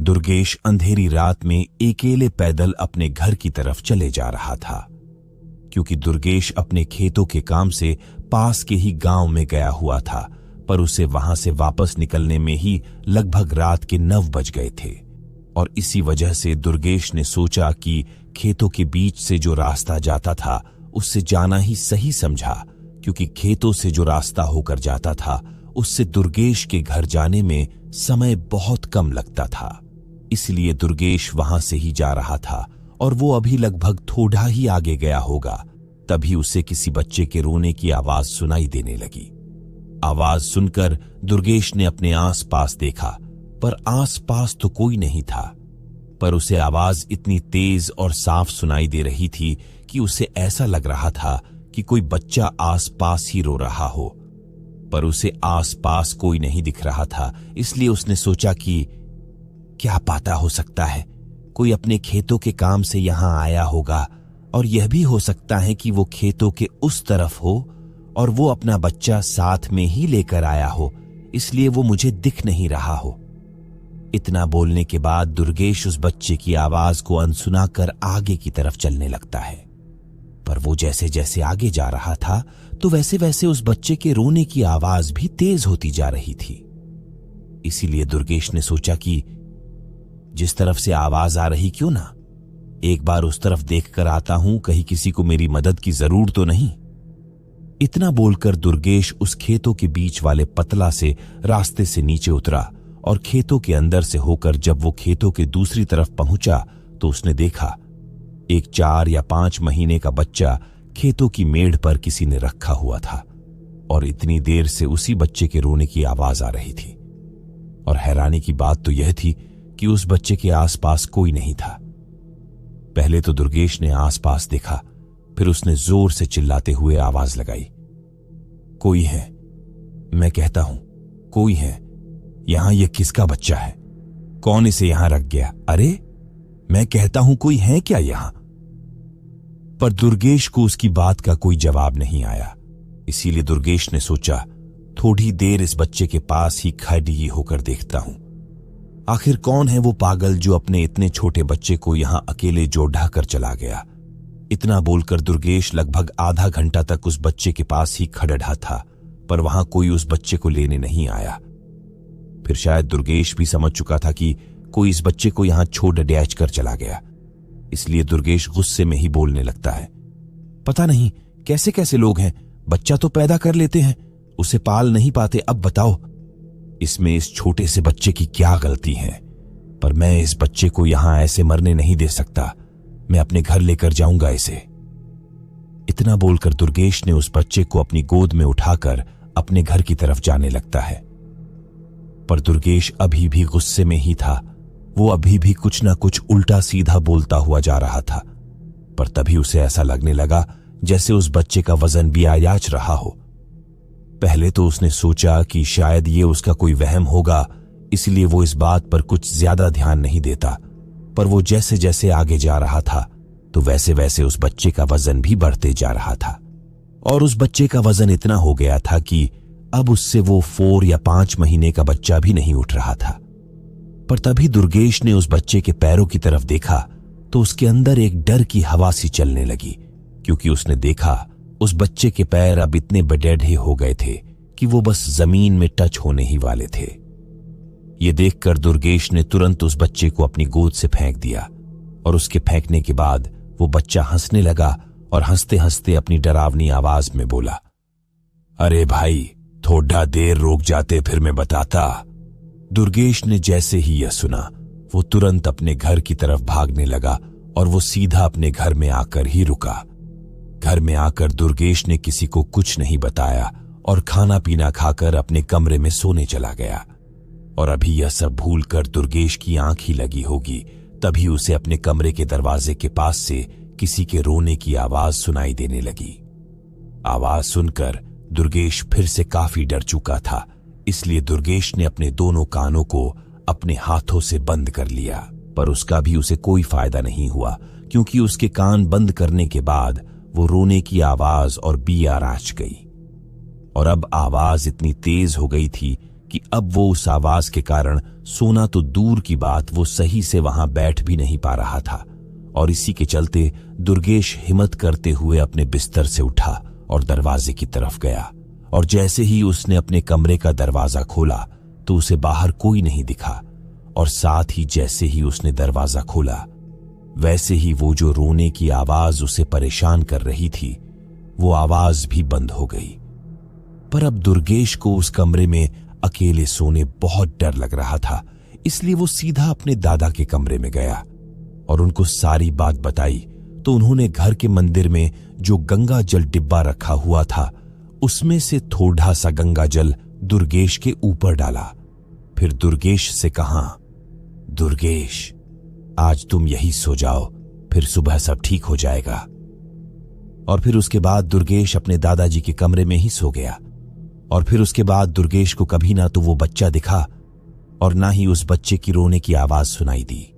दुर्गेश अंधेरी रात में अकेले पैदल अपने घर की तरफ चले जा रहा था, क्योंकि दुर्गेश अपने खेतों के काम से पास के ही गांव में गया हुआ था, पर उसे वहां से वापस निकलने में ही लगभग रात के 9 बज गए थे। और इसी वजह से दुर्गेश ने सोचा कि खेतों के बीच से जो रास्ता जाता था उससे जाना ही सही समझा, क्योंकि खेतों से जो रास्ता होकर जाता था उससे दुर्गेश के घर जाने में समय बहुत कम लगता था। इसलिए दुर्गेश वहां से ही जा रहा था और वो अभी लगभग थोड़ा ही आगे गया होगा, तभी उसे किसी बच्चे के रोने की आवाज सुनाई देने लगी। आवाज सुनकर दुर्गेश ने अपने आसपास देखा, पर आसपास तो कोई नहीं था, पर उसे आवाज इतनी तेज और साफ सुनाई दे रही थी कि उसे ऐसा लग रहा था कि कोई बच्चा आसपास ही रो रहा हो, पर उसे आसपास कोई नहीं दिख रहा था। इसलिए उसने सोचा कि क्या पता हो सकता है कोई अपने खेतों के काम से यहां आया होगा, और यह भी हो सकता है कि वो खेतों के उस तरफ हो और वो अपना बच्चा साथ में ही लेकर आया हो, इसलिए वो मुझे दिख नहीं रहा हो। इतना बोलने के बाद दुर्गेश उस बच्चे की आवाज को अनसुना कर आगे की तरफ चलने लगता है, पर वो जैसे जैसे आगे जा रहा था तो वैसे वैसे उस बच्चे के रोने की आवाज भी तेज होती जा रही थी। इसीलिए दुर्गेश ने सोचा कि जिस तरफ से आवाज आ रही, क्यों ना एक बार उस तरफ देखकर आता हूं, कहीं किसी को मेरी मदद की जरूरत तो नहीं। इतना बोलकर दुर्गेश उस खेतों के बीच वाले पतला से रास्ते से नीचे उतरा और खेतों के अंदर से होकर जब वो खेतों के दूसरी तरफ पहुंचा तो उसने देखा एक 4 या 5 महीने का बच्चा खेतों की मेड़ पर किसी ने रखा हुआ था, और इतनी देर से उसी बच्चे के रोने की आवाज आ रही थी। और हैरानी की बात तो यह थी कि उस बच्चे के आसपास कोई नहीं था। पहले तो दुर्गेश ने आसपास देखा, फिर उसने जोर से चिल्लाते हुए आवाज लगाई, कोई है, मैं कहता हूं कोई है, यहां यह किसका बच्चा है? कौन इसे यहां रख गया? अरे मैं कहता हूं कोई है क्या यहां? पर दुर्गेश को उसकी बात का कोई जवाब नहीं आया। इसीलिए दुर्गेश ने सोचा थोड़ी देर इस बच्चे के पास ही खड़ी होकर देखता हूं, आखिर कौन है वो पागल जो अपने इतने छोटे बच्चे को यहां अकेले जोड़ा कर चला गया। इतना बोलकर दुर्गेश लगभग आधा घंटा तक उस बच्चे के पास ही खड़ा था, पर वहां कोई उस बच्चे को लेने नहीं आया। फिर शायद दुर्गेश भी समझ चुका था कि कोई इस बच्चे को यहां छोड़ डैच कर चला गया। इसलिए दुर्गेश गुस्से में ही बोलने लगता है, पता नहीं कैसे कैसे लोग हैं, बच्चा तो पैदा कर लेते हैं, उसे पाल नहीं पाते। अब बताओ इसमें इस छोटे से बच्चे की क्या गलती है? पर मैं इस बच्चे को यहां ऐसे मरने नहीं दे सकता, मैं अपने घर लेकर जाऊंगा इसे। इतना बोलकर दुर्गेश ने उस बच्चे को अपनी गोद में उठाकर अपने घर की तरफ जाने लगता है। पर दुर्गेश अभी भी गुस्से में ही था, वो अभी भी कुछ ना कुछ उल्टा सीधा बोलता हुआ जा रहा था। पर तभी उसे ऐसा लगने लगा जैसे उस बच्चे का वजन भी अयाच रहा हो। पहले तो उसने सोचा कि शायद ये उसका कोई वहम होगा, इसलिए वो इस बात पर कुछ ज्यादा ध्यान नहीं देता। पर वो जैसे जैसे आगे जा रहा था तो वैसे वैसे उस बच्चे का वजन भी बढ़ते जा रहा था, और उस बच्चे का वजन इतना हो गया था कि अब उससे वो 4 या 5 महीने का बच्चा भी नहीं उठ रहा था। पर तभी दुर्गेश ने उस बच्चे के पैरों की तरफ देखा तो उसके अंदर एक डर की हवा सी चलने लगी, क्योंकि उसने देखा उस बच्चे के पैर अब इतने बडेढ़े हो गए थे कि वो बस जमीन में टच होने ही वाले थे। ये देखकर दुर्गेश ने तुरंत उस बच्चे को अपनी गोद से फेंक दिया, और उसके फेंकने के बाद वो बच्चा हंसने लगा और हंसते हंसते अपनी डरावनी आवाज में बोला, अरे भाई थोड़ा देर रुक जाते फिर मैं बताता। दुर्गेश ने जैसे ही यह सुना वो तुरंत अपने घर की तरफ भागने लगा, और वो सीधा अपने घर में आकर ही रुका। घर में आकर दुर्गेश ने किसी को कुछ नहीं बताया और खाना पीना खाकर अपने कमरे में सोने चला गया। और अभी यह सब भूलकर दुर्गेश की आंख ही लगी होगी, तभी उसे अपने कमरे के दरवाजे के पास से किसी के रोने की आवाज सुनाई देने लगी। आवाज सुनकर दुर्गेश फिर से काफी डर चुका था, इसलिए दुर्गेश ने अपने दोनों कानों को अपने हाथों से बंद कर लिया। पर उसका भी उसे कोई फायदा नहीं हुआ, क्योंकि उसके कान बंद करने के बाद वो रोने की आवाज और भी आराज गई। और अब आवाज इतनी तेज हो गई थी कि अब वो उस आवाज के कारण सोना तो दूर की बात, वो सही से वहां बैठ भी नहीं पा रहा था। और इसी के चलते दुर्गेश हिम्मत करते हुए अपने बिस्तर से उठा और दरवाजे की तरफ गया। और जैसे ही उसने अपने कमरे का दरवाजा खोला तो उसे बाहर कोई नहीं दिखा। और साथ ही जैसे ही उसने दरवाजा खोला वैसे ही वो जो रोने की आवाज उसे परेशान कर रही थी वो आवाज भी बंद हो गई। पर अब दुर्गेश को उस कमरे में अकेले सोने बहुत डर लग रहा था, इसलिए वो सीधा अपने दादा के कमरे में गया और उनको सारी बात बताई। तो उन्होंने घर के मंदिर में जो गंगा जल डिब्बा रखा हुआ था उसमें से थोड़ा सा गंगा जल दुर्गेश के ऊपर डाला। फिर दुर्गेश से कहा, दुर्गेश आज तुम यही सो जाओ, फिर सुबह सब ठीक हो जाएगा। और फिर उसके बाद दुर्गेश अपने दादाजी के कमरे में ही सो गया। और फिर उसके बाद दुर्गेश को कभी ना तो वो बच्चा दिखा और ना ही उस बच्चे की रोने की आवाज सुनाई दी।